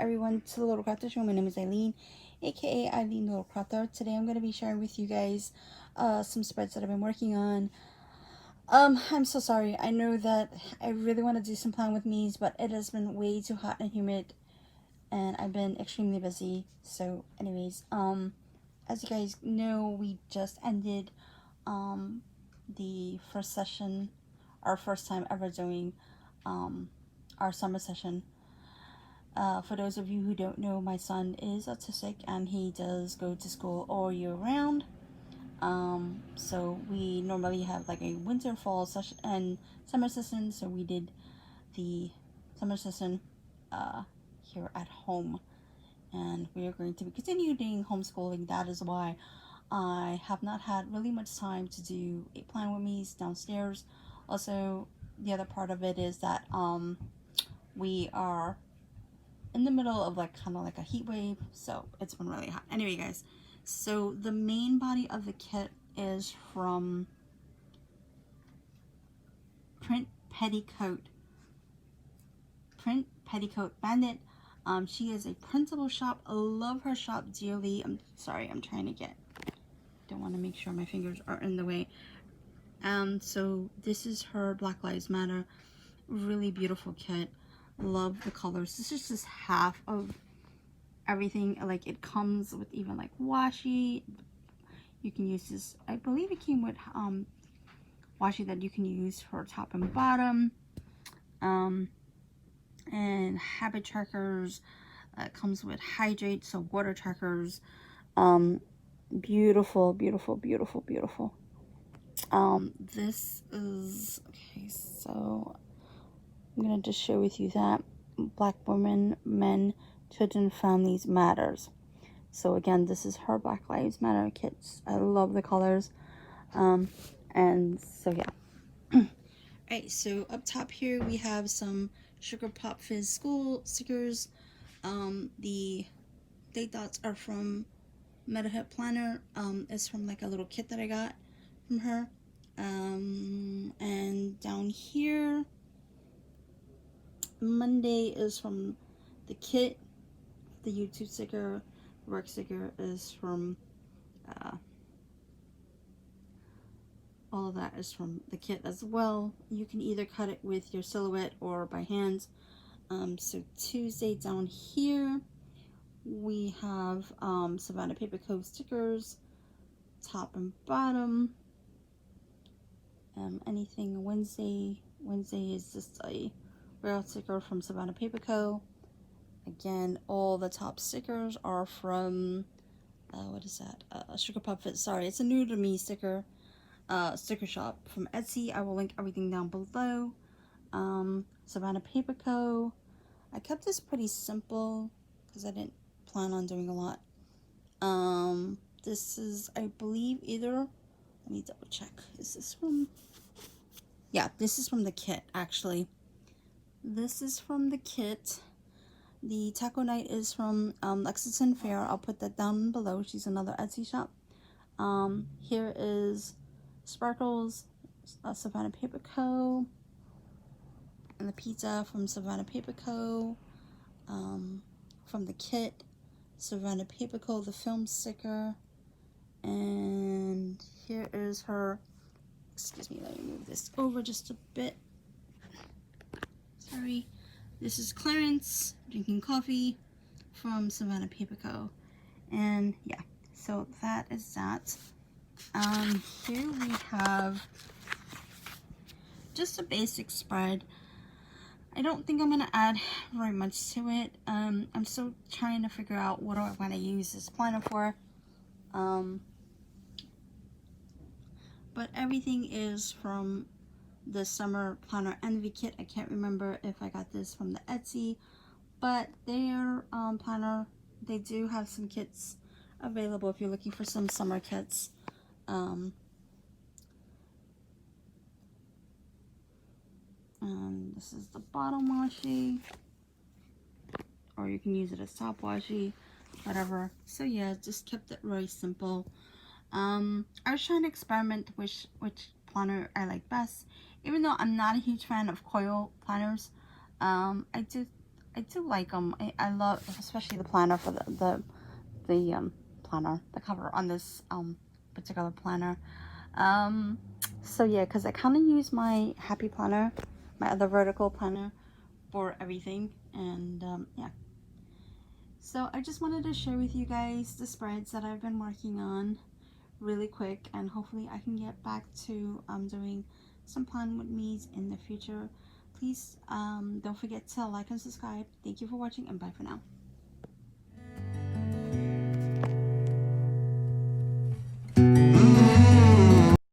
everyone to the Little Crafter Show. My name is Eileen, aka Eileen Little Crafter. Today I'm going to be sharing with you guys some spreads that I've been working on. I'm so sorry. I know that I really want to do some plan with me's, but it has been way too hot and humid, and I've been extremely busy. So, anyways, as you guys know, we just ended the first session, our first time ever doing our summer session. For those of you who don't know, my son is autistic and he does go to school all year round. So we normally have like a winter, fall session and summer session. So we did the summer session here at home, and we are going to be continuing homeschooling. That is why I have not had really much time to do a plan with me downstairs. Also, the other part of it is that we are in the middle of like kind of like a heat wave, so it's been really hot. Anyway, guys, so the main body of the kit is from Print Petticoat Bandit. She is a printable shop. I love her shop dearly. I'm sorry, I'm trying to get, don't want to make sure my fingers are in the way. So this is her Black Lives Matter, really beautiful kit. Love the colors. This is just half of everything. Like, it comes with even like washi. You can use this, I believe it came with washi that you can use for top and bottom, and habit trackers. Comes with hydrate, so water trackers. Beautiful, beautiful, beautiful, beautiful. This is, okay, so I'm gonna just share with you that Black women, men, children, families matters. So again, this is her Black Lives Matter kits. I love the colors. And so yeah. Alright, so up top here we have some Sugar Pop Fizz school stickers. The date dots are from Meta Hit Planner. It's from like a little kit that I got from her. And down here, Monday is from the kit. The YouTube sticker, the work sticker is from, all of that is from the kit as well. You can either cut it with your silhouette or by hand. So Tuesday down here, we have Savannah Paper Co. stickers, top and bottom. Anything Wednesday is just a rail sticker from Savannah Paper Co. Again, all the top stickers are from, what is that? Sugar Pop Fit. Sorry, it's a new to me sticker shop from Etsy. I will link everything down below. Savannah Paper Co. I kept this pretty simple because I didn't plan on doing a lot. This is, I believe, either, let me double check. Is this from, yeah, this is from the kit, actually. This is from the kit. The Taco Night is from Lexington Fair. I'll put that down below. She's another Etsy shop. Here is Sparkles, Savannah Paper Co. And the pizza from Savannah Paper Co. From the kit, Savannah Paper Co. The film sticker. And here is her, excuse me, let me move this over just a bit. Sorry. This is Clarence drinking coffee from Savannah Paper Co. And yeah, so that is that. Here we have just a basic spread. I don't think I'm going to add very much to it. I'm still trying to figure out what do I want to use this planner for. But everything is from the Summer Planner Envy kit. I can't remember if I got this from the Etsy, but their planner, they do have some kits available if you're looking for some summer kits. And this is the bottom washi, or you can use it as top washi, whatever. So yeah, just kept it very simple. I was trying to experiment which planner I like best, even though I'm not a huge fan of coil planners. I I do like them. I love, especially the planner for the planner, the cover on this particular planner. So yeah, because I kind of use my happy planner, my other vertical planner, for everything. And yeah, so I just wanted to share with you guys the spreads that I've been working on really quick, and hopefully I can get back to doing some plan with me's in the future. Please don't forget to like and subscribe. Thank you for watching, and bye for now.